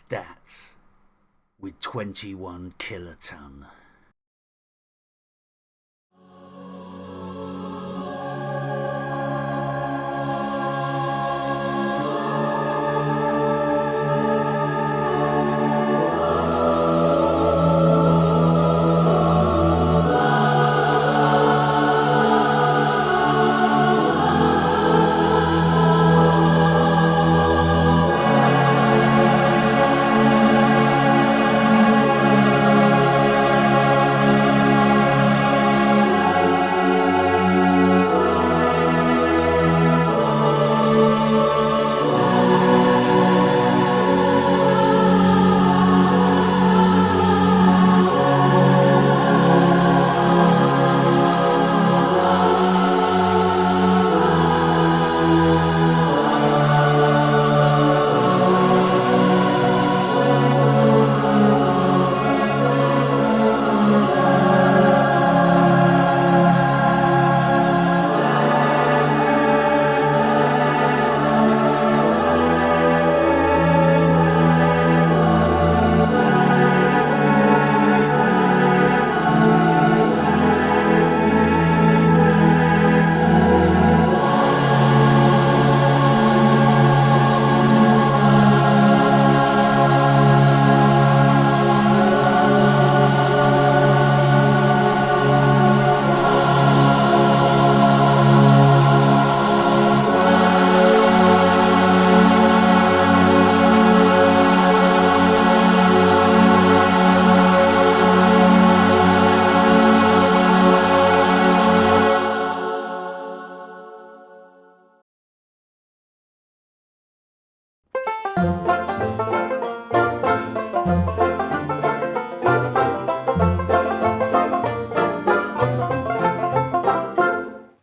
stats with 21 kiloton.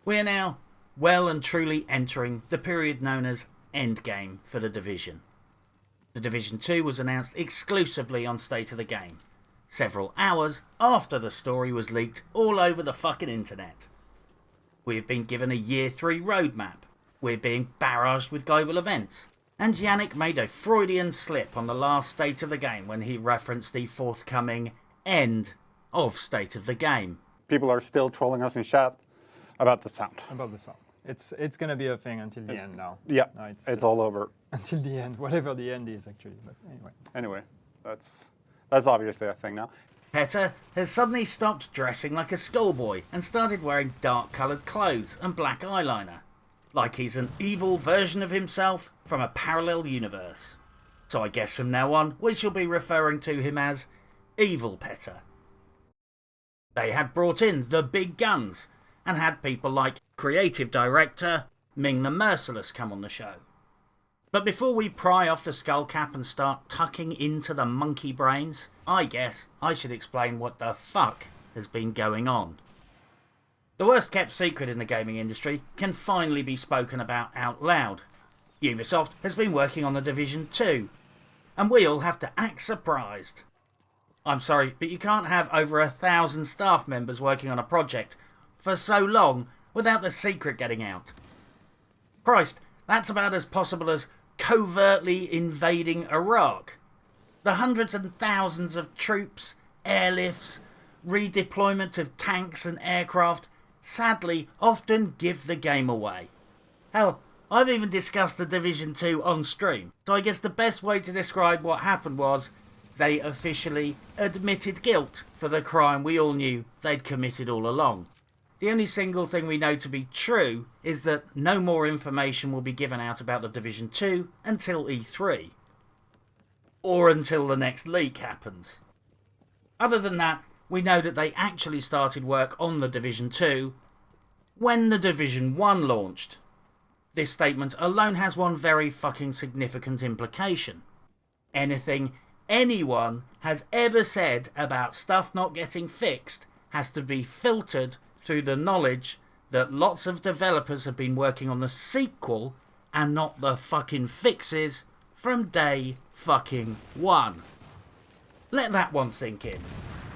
We are now well and truly entering the period known as Endgame for The Division. The Division 2 was announced exclusively on State of the Game, several hours after the story was leaked all over the fucking internet. We have been given a Year 3 roadmap, we're being barraged with global events, and Yannick made a Freudian slip on the last State of the Game when he referenced the forthcoming end of State of the Game. People are still trolling us in chat about the sound. About the sound. It's going to be a thing until the end now. Yeah, no, it's all over. Until the end, whatever the end is actually. But anyway. Anyway, that's obviously a thing now. Petter has suddenly stopped dressing like a schoolboy and started wearing dark coloured clothes and black eyeliner, like he's an evil version of himself from a parallel universe. So I guess from now on we shall be referring to him as Evil Petter. They had brought in the big guns and had people like creative director Ming the Merciless come on the show. But before we pry off the skull cap and start tucking into the monkey brains, I guess I should explain what the fuck has been going on. The worst kept secret in the gaming industry can finally be spoken about out loud. Ubisoft has been working on The Division 2, and we all have to act surprised. I'm sorry, but you can't have over 1,000 staff members working on a project for so long without the secret getting out. Christ, that's about as possible as covertly invading Iraq. The hundreds and thousands of troops, airlifts, redeployment of tanks and aircraft sadly often give the game away. Hell, I've even discussed The Division 2 on stream, so I guess the best way to describe what happened was they officially admitted guilt for the crime we all knew they'd committed all along. The only single thing we know to be true is that no more information will be given out about The Division 2 until E3. Or until the next leak happens. Other than that, we know that they actually started work on The Division 2 when The Division 1 launched. This statement alone has one very fucking significant implication. Anything anyone has ever said about stuff not getting fixed has to be filtered through the knowledge that lots of developers have been working on the sequel and not the fucking fixes from day fucking one. Let that one sink in.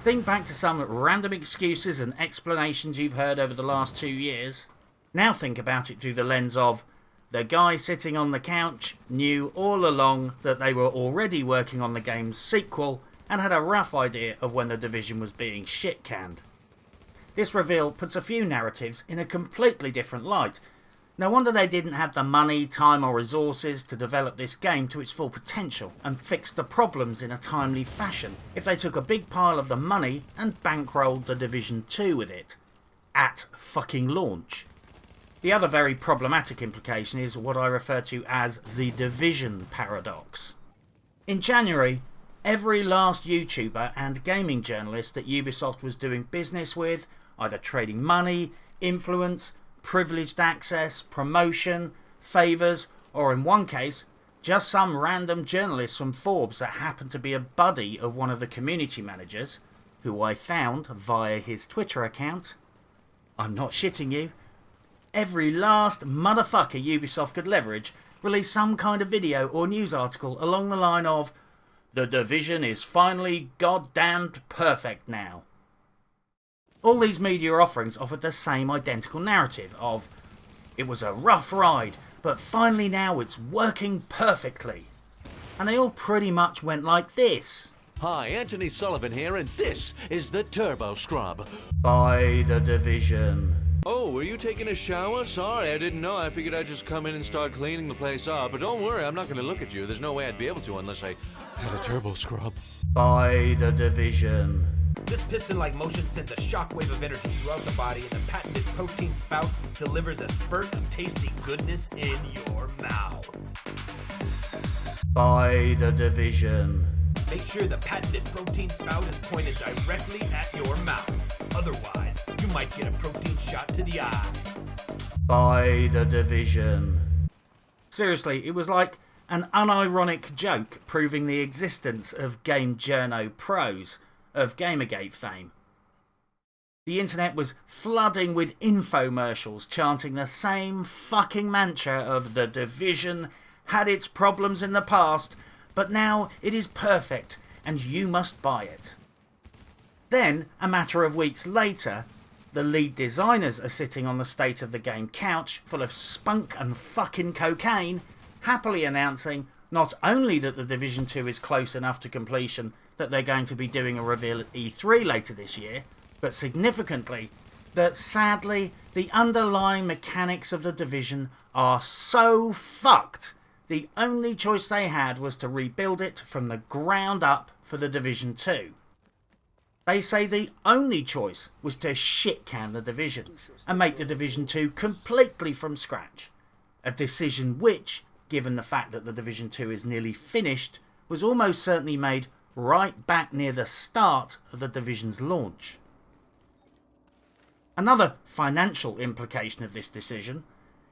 Think back to some random excuses and explanations you've heard over the last 2 years. Now think about it through the lens of, The guy sitting on the couch knew all along that they were already working on the game's sequel and had a rough idea of when The Division was being shit-canned. This reveal puts a few narratives in a completely different light. No wonder they didn't have the money, time or resources to develop this game to its full potential and fix the problems in a timely fashion if they took a big pile of the money and bankrolled The Division 2 with it. At fucking launch. The other very problematic implication is what I refer to as the Division paradox. In January, every last YouTuber and gaming journalist that Ubisoft was doing business with, either trading money, influence, privileged access, promotion, favours, or in one case, just some random journalist from Forbes that happened to be a buddy of one of the community managers, who I found via his Twitter account. I'm not shitting you. Every last motherfucker Ubisoft could leverage released some kind of video or news article along the line of "The Division is finally goddamned perfect now." All these media offerings offered the same identical narrative of "It was a rough ride, but finally now it's working perfectly." And they all pretty much went like this. Hi, Anthony Sullivan here, and this is the Turbo Scrub. By The Division. Oh, were you taking a shower? Sorry, I didn't know. I figured I'd just come in and start cleaning the place up. But don't worry, I'm not going to look at you. There's no way I'd be able to unless I had a turbo scrub. By The Division. This piston-like motion sends a shockwave of energy throughout the body, and the patented protein spout delivers a spurt of tasty goodness in your mouth. By The Division. Make sure the patented protein spout is pointed directly at your mouth. Otherwise, you might get a protein shot to the eye. By The Division. Seriously, it was like an unironic joke proving the existence of Game Journo pros of Gamergate fame. The internet was flooding with infomercials chanting the same fucking mantra of The Division had its problems in the past, but now it is perfect and you must buy it. Then, a matter of weeks later, the lead designers are sitting on the State of the Game couch full of spunk and fucking cocaine, happily announcing not only that The Division 2 is close enough to completion that they're going to be doing a reveal at E3 later this year, but significantly, that sadly the underlying mechanics of The Division are so fucked, the only choice they had was to rebuild it from the ground up for The Division 2. They say the only choice was to shit-can The Division and make The Division 2 completely from scratch. A decision which, given the fact that The Division 2 is nearly finished, was almost certainly made right back near the start of The Division's launch. Another financial implication of this decision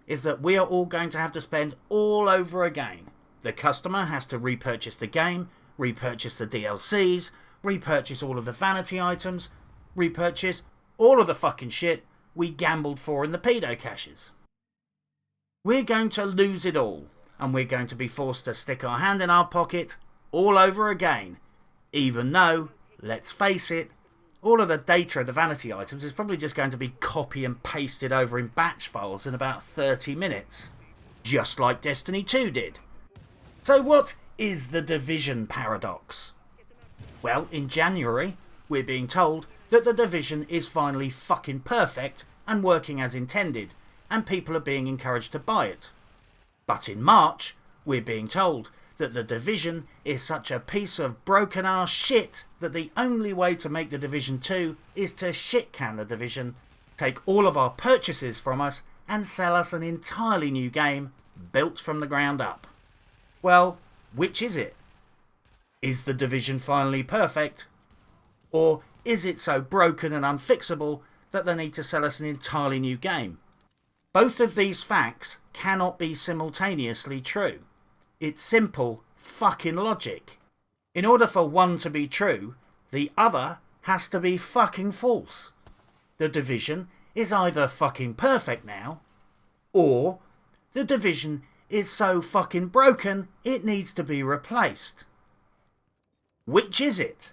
is that we are all going to have to spend all over again. The customer has to repurchase the game, repurchase the DLCs, repurchase all of the vanity items, repurchase all of the fucking shit we gambled for in the pedo caches. We're going to lose it all, and we're going to be forced to stick our hand in our pocket all over again, even though, let's face it, all of the data of the vanity items is probably just going to be copy and pasted over in batch files in about 30 minutes. Just like Destiny 2 did. So what is the Division paradox? Well, in January, we're being told that The Division is finally fucking perfect and working as intended, and people are being encouraged to buy it. But in March, we're being told that The Division is such a piece of broken ass shit that the only way to make The Division 2 is to shit-can The Division, take all of our purchases from us and sell us an entirely new game built from the ground up. Well, which is it? Is The Division finally perfect? Or is it so broken and unfixable that they need to sell us an entirely new game? Both of these facts cannot be simultaneously true. It's simple fucking logic. In order for one to be true, the other has to be fucking false. The Division is either fucking perfect now, or The Division is so fucking broken it needs to be replaced. Which is it?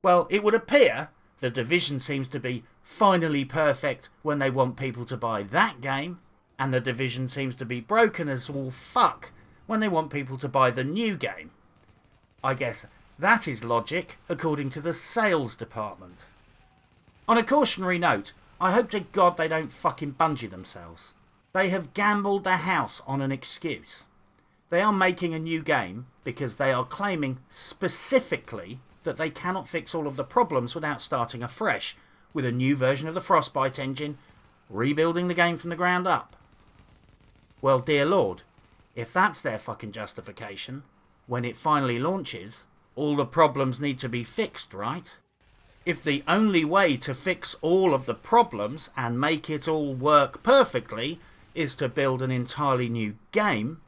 Well, it would appear The Division seems to be finally perfect when they want people to buy that game, and the Division seems to be broken as all fuck when they want people to buy the new game. I guess that is logic according to the sales department. On a cautionary note, I hope to God they don't fucking Bungie themselves. They have gambled the house on an excuse. They are making a new game because they are claiming specifically that they cannot fix all of the problems without starting afresh with a new version of the Frostbite engine, rebuilding the game from the ground up. Well, dear Lord, if that's their fucking justification, when it finally launches, all the problems need to be fixed, right? If the only way to fix all of the problems and make it all work perfectly is to build an entirely new game,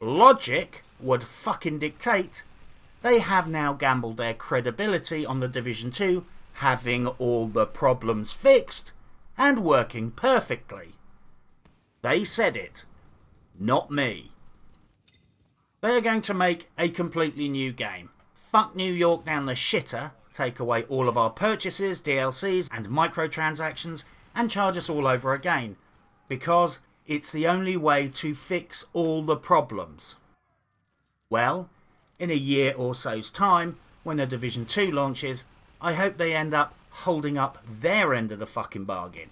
logic would fucking dictate they have now gambled their credibility on the Division 2 having all the problems fixed and working perfectly. They said it, not me. They are going to make a completely new game. Fuck New York down the shitter, take away all of our purchases, DLCs and microtransactions and charge us all over again. Because it's the only way to fix all the problems. Well, in a year or so's time, when the Division 2 launches, I hope they end up holding up their end of the fucking bargain.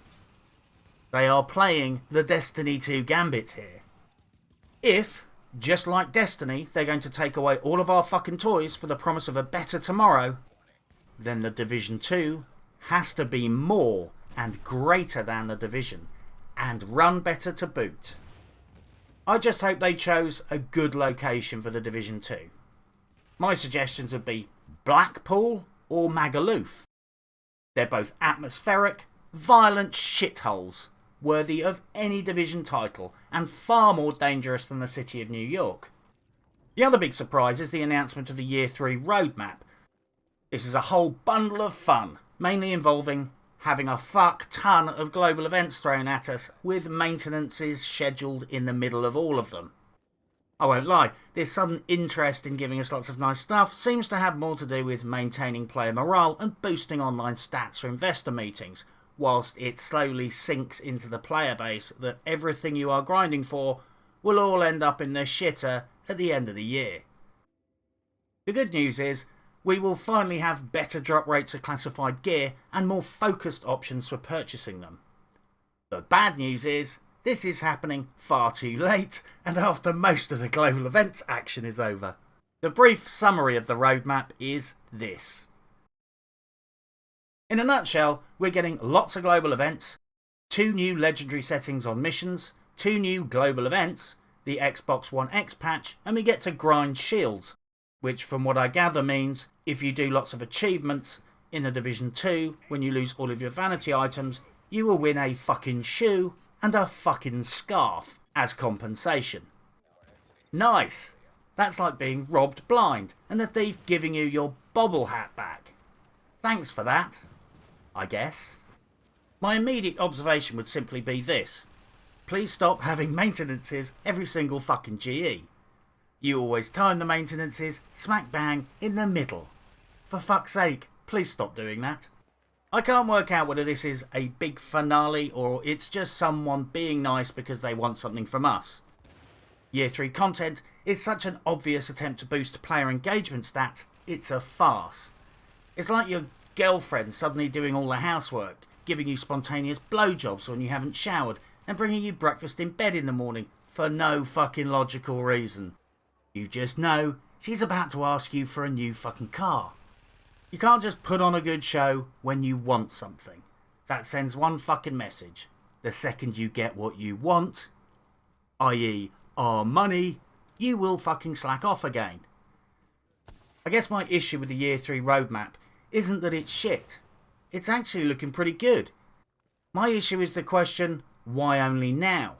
They are playing the Destiny 2 gambit here. If, just like Destiny, they're going to take away all of our fucking toys for the promise of a better tomorrow, then the Division 2 has to be more and greater than the Division, and run better to boot. I just hope they chose a good location for the Division 2. My suggestions would be Blackpool or Magaluf. They're both atmospheric, violent shitholes, worthy of any Division title, and far more dangerous than the city of New York. The other big surprise is the announcement of the Year 3 roadmap. This is a whole bundle of fun, mainly involving having a fuck ton of global events thrown at us, with maintenances scheduled in the middle of all of them. I won't lie, this sudden interest in giving us lots of nice stuff seems to have more to do with maintaining player morale and boosting online stats for investor meetings, whilst it slowly sinks into the player base that everything you are grinding for will all end up in the shitter at the end of the year. The good news is, we will finally have better drop rates of classified gear and more focused options for purchasing them. The bad news is, this is happening far too late and after most of the global events action is over. The brief summary of the roadmap is this. In a nutshell, we're getting lots of global events, 2 new legendary settings on missions, 2 new global events, the Xbox One X patch, and we get to grind shields, which from what I gather means if you do lots of achievements in the Division 2, when you lose all of your vanity items, you will win a fucking shoe and a fucking scarf as compensation. Nice! That's like being robbed blind and the thief giving you your bobble hat back. Thanks for that, I guess. My immediate observation would simply be this. Please stop having maintenances every single fucking GE. You always time the maintenances smack bang in the middle. For fuck's sake, please stop doing that. I can't work out whether this is a big finale or it's just someone being nice because they want something from us. Year 3 content is such an obvious attempt to boost player engagement stats, it's a farce. It's like your girlfriend suddenly doing all the housework, giving you spontaneous blowjobs when you haven't showered, and bringing you breakfast in bed in the morning for no fucking logical reason. You just know she's about to ask you for a new fucking car. You can't just put on a good show when you want something. That sends one fucking message. The second you get what you want, i.e. our money, you will fucking slack off again. I guess my issue with the Year 3 roadmap isn't that it's shit. It's actually looking pretty good. My issue is the question, why only now?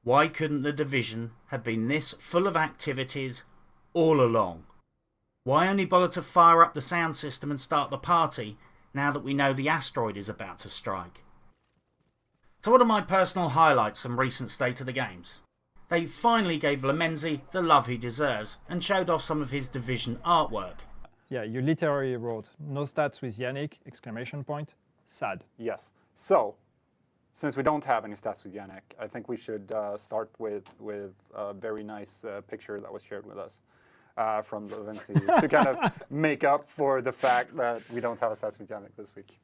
Why couldn't the Division have been this full of activities all along? Why only bother to fire up the sound system and start the party now that we know the asteroid is about to strike? So what are my personal highlights from recent State of the Games? They finally gave Lemenzi the love he deserves and showed off some of his Division artwork. Yeah, you literally wrote, no stats with Yannick, exclamation point, sad. Yes. So, since we don't have any stats with Yannick, I think we should start with a very nice picture that was shared with us from the Vinci to kind of make up for the fact that we don't have a stats with Yannick this week.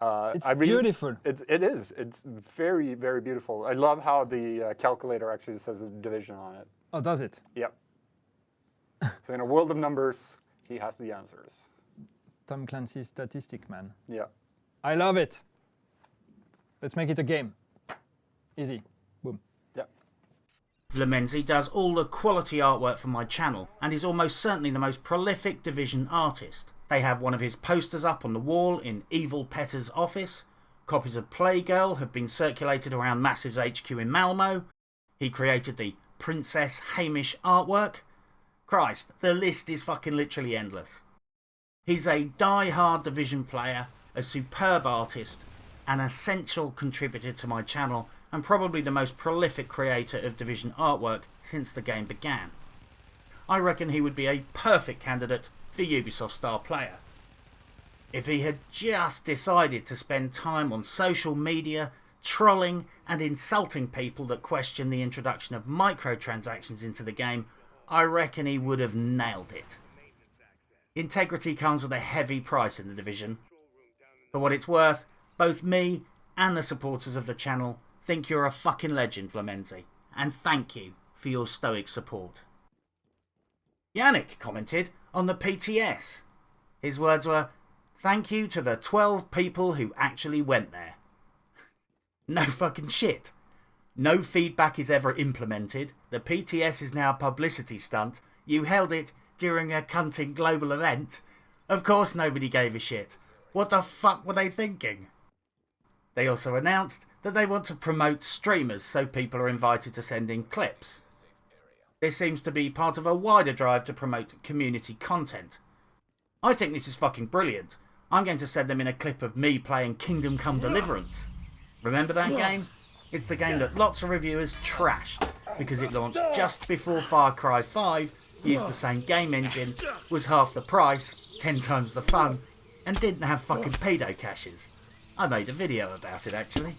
It's beautiful. It is. It's very, very beautiful. I love how the calculator actually says the division on it. Oh, does it? Yep. So in a world of numbers, he has the answers. Tom Clancy's statistic man. Yeah. I love it. Let's make it a game. Easy. Boom. Yeah. Vlemenzi does all the quality artwork for my channel and is almost certainly the most prolific Division artist. They have one of his posters up on the wall in Evil Petter's office. Copies of Playgirl have been circulated around Massive's HQ in Malmo. He created the Princess Hamish artwork. Christ, the list is fucking literally endless. He's a die-hard Division player, a superb artist, an essential contributor to my channel, and probably the most prolific creator of Division artwork since the game began. I reckon he would be a perfect candidate for Ubisoft Star Player. If he had just decided to spend time on social media, trolling and insulting people that question the introduction of microtransactions into the game, I reckon he would have nailed it. Integrity comes with a heavy price in the Division. For what it's worth, both me and the supporters of the channel think you're a fucking legend, Vlemenzi, and thank you for your stoic support. Yannick commented on the PTS. His words were, "Thank you to the 12 people who actually went there." No fucking shit. No feedback is ever implemented. The PTS is now a publicity stunt. You held it during a cunting global event. Of course nobody gave a shit. What the fuck were they thinking? They also announced that they want to promote streamers so people are invited to send in clips. This seems to be part of a wider drive to promote community content. I think this is fucking brilliant. I'm going to send them in a clip of me playing Kingdom Come Deliverance. Remember that game? It's the game that lots of reviewers trashed because it launched just before Far Cry 5, used the same game engine, was half the price, 10 times the fun, and didn't have fucking pedo caches. I made a video about it actually.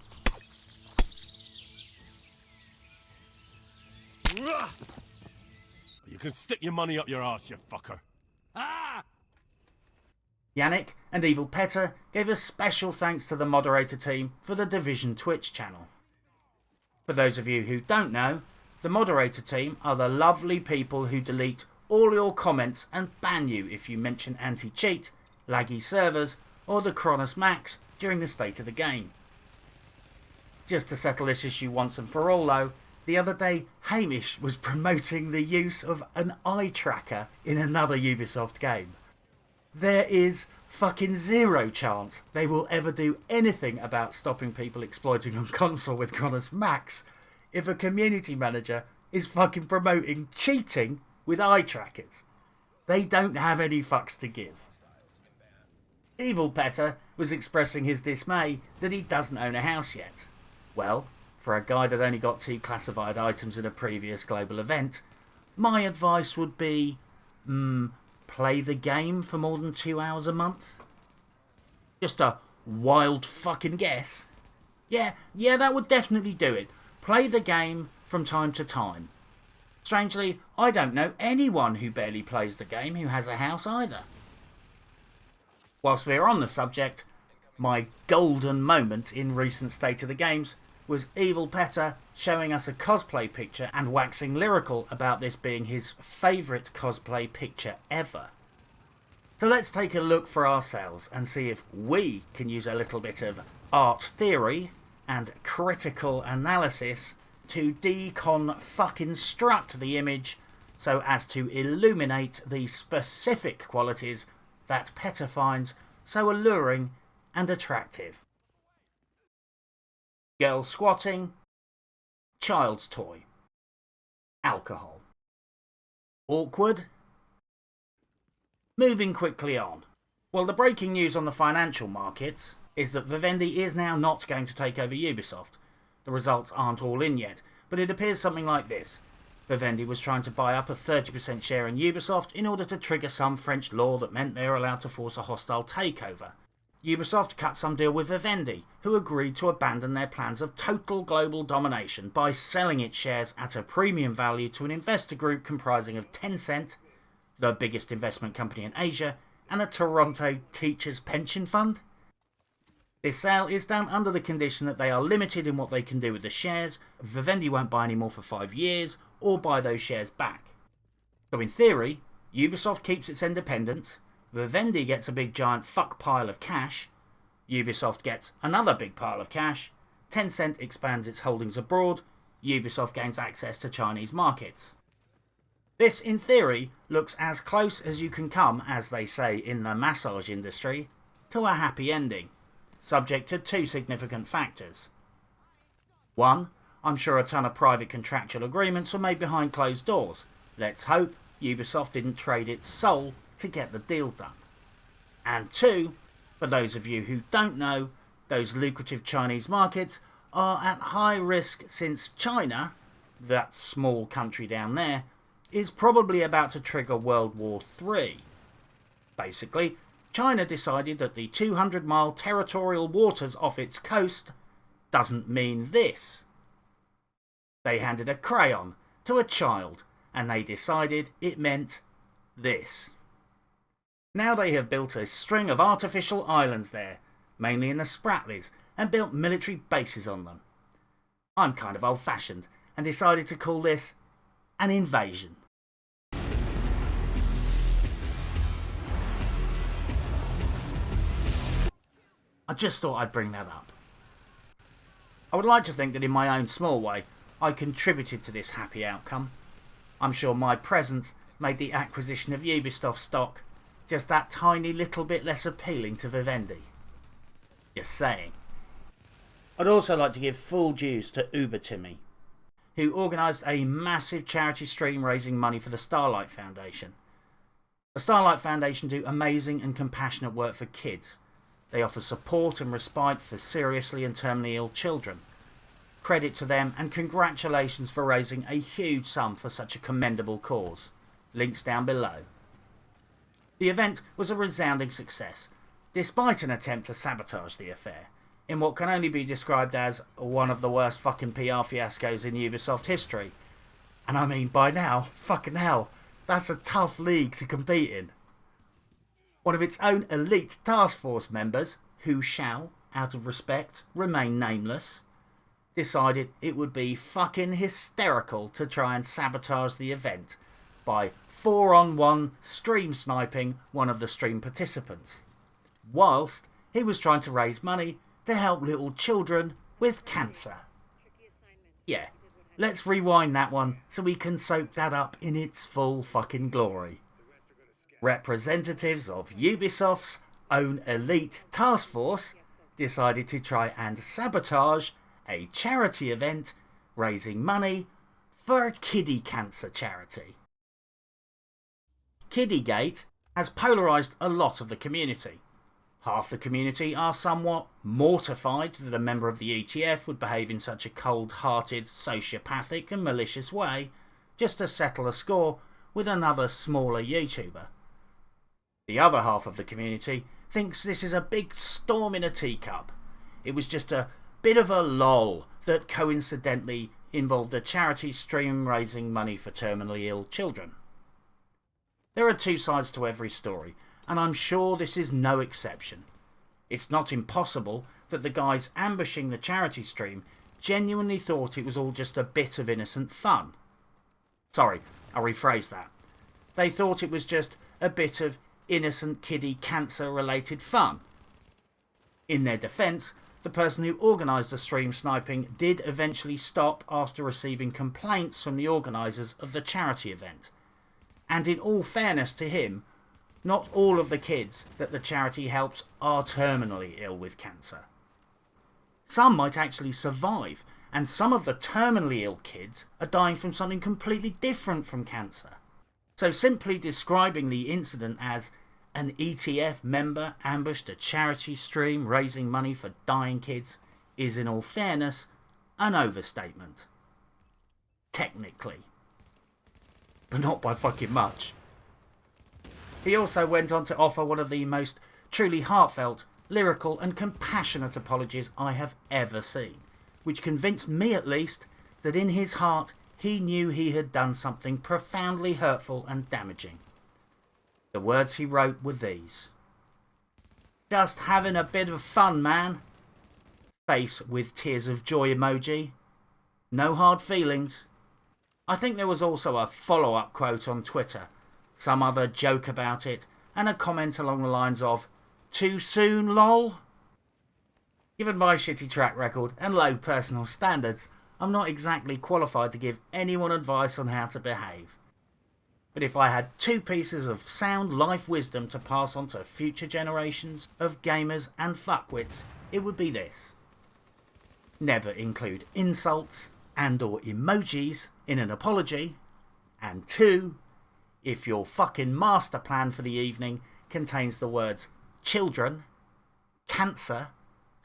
You can stick your money up your arse, you fucker. Ah! Yannick and Evil Petter gave a special thanks to the moderator team for the Division Twitch channel. For those of you who don't know, the moderator team are the lovely people who delete all your comments and ban you if you mention anti-cheat, laggy servers, or the Cronus Max during the state of the game. Just to settle this issue once and for all though, the other day Hamish was promoting the use of an eye tracker in another Ubisoft game. There is fucking zero chance they will ever do anything about stopping people exploiting on console with Cronus Max if a community manager is fucking promoting cheating with eye trackers. They don't have any fucks to give. Evil Petter was expressing his dismay that he doesn't own a house yet. Well, for a guy that only got 2 classified items in a previous global event, my advice would be, play the game for more than 2 hours a month? Just a wild fucking guess. Yeah, that would definitely do it. Play the game from time to time. Strangely, I don't know anyone who barely plays the game who has a house either. Whilst we're on the subject, my golden moment in recent State of the Games was Evil Petter showing us a cosplay picture and waxing lyrical about this being his favourite cosplay picture ever. So let's take a look for ourselves and see if we can use a little bit of art theory and critical analysis to deconstruct the image so as to illuminate the specific qualities that Petter finds so alluring and attractive. Girl squatting, child's toy, alcohol. Awkward? Moving quickly on. Well, the breaking news on the financial markets is that Vivendi is now not going to take over Ubisoft. The results aren't all in yet, but it appears something like this. Vivendi was trying to buy up a 30% share in Ubisoft in order to trigger some French law that meant they were allowed to force a hostile takeover. Ubisoft cut some deal with Vivendi, who agreed to abandon their plans of total global domination by selling its shares at a premium value to an investor group comprising of Tencent, the biggest investment company in Asia, and the Toronto Teachers Pension Fund. This sale is done under the condition that they are limited in what they can do with the shares. Vivendi won't buy any more for 5 years, or buy those shares back. So in theory, Ubisoft keeps its independence, Vivendi gets a big giant fuck pile of cash, Ubisoft gets another big pile of cash, Tencent expands its holdings abroad, Ubisoft gains access to Chinese markets. This, in theory, looks as close as you can come, as they say in the massage industry, to a happy ending, subject to 2 significant factors. 1. I'm sure a ton of private contractual agreements were made behind closed doors. Let's hope Ubisoft didn't trade its soul to get the deal done. And 2, for those of you who don't know, those lucrative Chinese markets are at high risk since China, that small country down there, is probably about to trigger World War III. Basically, China decided that the 200-mile territorial waters off its coast doesn't mean this. They handed a crayon to a child and they decided it meant this. Now they have built a string of artificial islands there, mainly in the Spratlys, and built military bases on them. I'm kind of old-fashioned and decided to call this an invasion. I just thought I'd bring that up. I would like to think that in my own small way, I contributed to this happy outcome. I'm sure my presence made the acquisition of Ubisoft stock just that tiny little bit less appealing to Vivendi. Just saying. I'd also like to give full dues to Uber Timmy, who organised a massive charity stream raising money for the Starlight Foundation. The Starlight Foundation do amazing and compassionate work for kids. They offer support and respite for seriously and terminally ill children. Credit to them and congratulations for raising a huge sum for such a commendable cause. Links down below. The event was a resounding success, despite an attempt to sabotage the affair, in what can only be described as one of the worst fucking PR fiascos in Ubisoft history. And I mean, by now, fucking hell, that's a tough league to compete in. One of its own elite task force members, who shall, out of respect, remain nameless, decided it would be fucking hysterical to try and sabotage the event by 4-on-1 stream sniping one of the stream participants, whilst he was trying to raise money to help little children with cancer. Yeah, let's rewind that one so we can soak that up in its full fucking glory. Representatives of Ubisoft's own elite task force decided to try and sabotage a charity event raising money for a kiddie cancer charity. Kiddygate has polarised a lot of the community. Half the community are somewhat mortified that a member of the ETF would behave in such a cold-hearted, sociopathic and malicious way just to settle a score with another smaller YouTuber. The other half of the community thinks this is a big storm in a teacup. It was just a bit of a lull that coincidentally involved a charity stream raising money for terminally ill children. There are 2 sides to every story, and I'm sure this is no exception. It's not impossible that the guys ambushing the charity stream genuinely thought it was all just a bit of innocent fun. Sorry, I'll rephrase that. They thought it was just a bit of innocent kiddie cancer related fun. In their defence, the person who organised the stream sniping did eventually stop after receiving complaints from the organisers of the charity event. And in all fairness to him, not all of the kids that the charity helps are terminally ill with cancer. Some might actually survive, and some of the terminally ill kids are dying from something completely different from cancer. So simply describing the incident as an ETF member ambushed a charity stream raising money for dying kids is, in all fairness, an overstatement. Technically. But not by fucking much. He also went on to offer one of the most truly heartfelt lyrical and compassionate apologies I have ever seen, which convinced me at least that in his heart he knew he had done something profoundly hurtful and damaging. The words he wrote were these: "Just having a bit of fun, man." Face with tears of joy emoji. No hard feelings. I think there was also a follow-up quote on Twitter, some other joke about it, and a comment along the lines of, "Too soon, lol?" Given my shitty track record and low personal standards, I'm not exactly qualified to give anyone advice on how to behave. But if I had 2 pieces of sound life wisdom to pass on to future generations of gamers and fuckwits, it would be this: never include insults and or emojis in an apology, and 2, if your fucking master plan for the evening contains the words children, cancer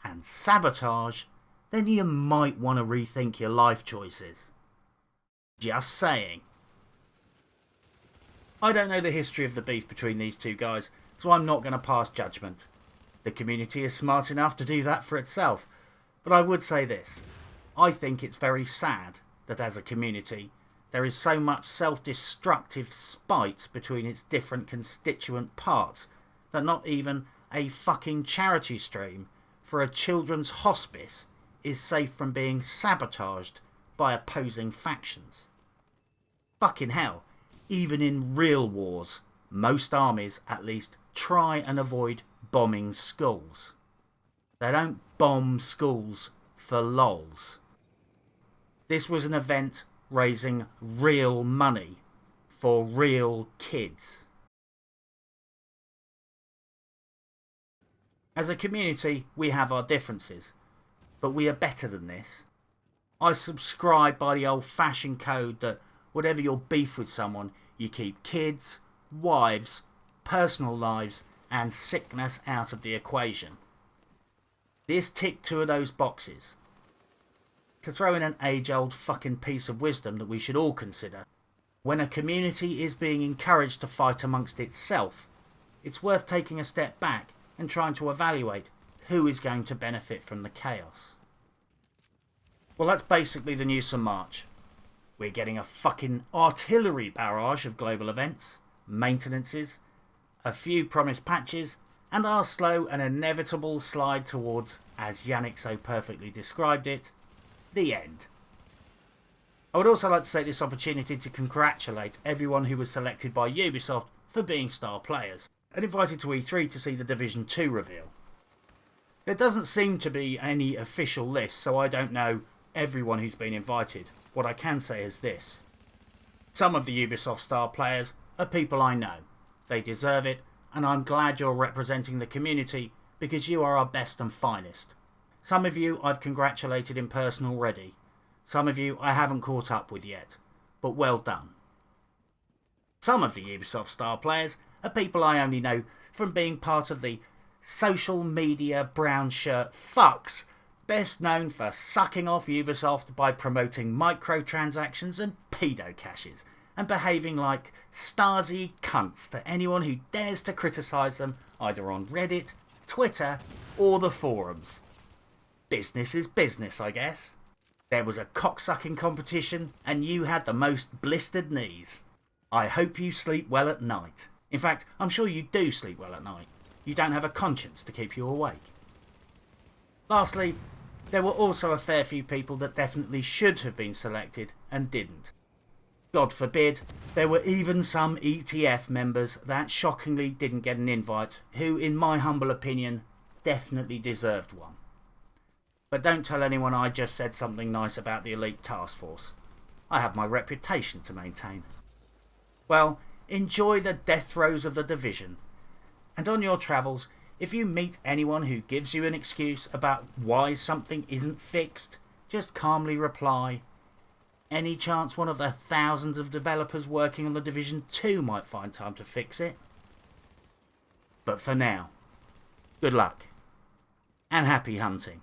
and sabotage, then you might want to rethink your life choices. Just saying. I don't know the history of the beef between these two guys, so I'm not going to pass judgment. The community is smart enough to do that for itself, but I would say this: I think it's very sad that as a community there is so much self-destructive spite between its different constituent parts that not even a fucking charity stream for a children's hospice is safe from being sabotaged by opposing factions. Fucking hell, even in real wars, most armies at least try and avoid bombing schools. They don't bomb schools for lols. This was an event raising real money for real kids. As a community, we have our differences, but we are better than this. I subscribe by the old-fashioned code that whatever your beef with someone, you keep kids, wives, personal lives and sickness out of the equation. This ticked 2 of those boxes. To throw in an age-old fucking piece of wisdom that we should all consider: when a community is being encouraged to fight amongst itself, it's worth taking a step back and trying to evaluate who is going to benefit from the chaos. Well, that's basically the news from March. We're getting a fucking artillery barrage of global events, maintenances, a few promised patches, and our slow and inevitable slide towards, as Yannick so perfectly described it, the end. I would also like to take this opportunity to congratulate everyone who was selected by Ubisoft for being star players and invited to E3 to see the Division 2 reveal. There doesn't seem to be any official list, so I don't know everyone who's been invited. What I can say is this: some of the Ubisoft star players are people I know. They deserve it, and I'm glad you're representing the community because you are our best and finest. Some of you I've congratulated in person already. Some of you I haven't caught up with yet, but well done. Some of the Ubisoft star players are people I only know from being part of the social media brown shirt fucks best known for sucking off Ubisoft by promoting microtransactions and pedo caches and behaving like Stasi cunts to anyone who dares to criticise them either on Reddit, Twitter or the forums. Business is business, I guess. There was a cocksucking competition and you had the most blistered knees. I hope you sleep well at night. In fact, I'm sure you do sleep well at night. You don't have a conscience to keep you awake. Lastly, there were also a fair few people that definitely should have been selected and didn't. God forbid, there were even some ETF members that shockingly didn't get an invite, who, in my humble opinion, definitely deserved one. But don't tell anyone I just said something nice about the Elite Task Force. I have my reputation to maintain. Well, enjoy the death throes of the Division. And on your travels, if you meet anyone who gives you an excuse about why something isn't fixed, just calmly reply, "Any chance one of the thousands of developers working on the Division 2 might find time to fix it?" But for now, good luck and happy hunting.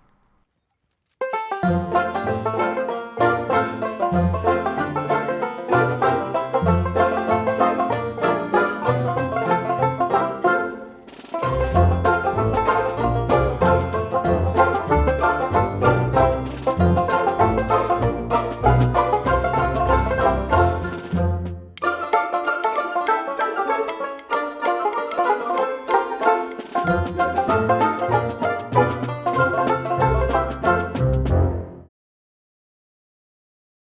Bye.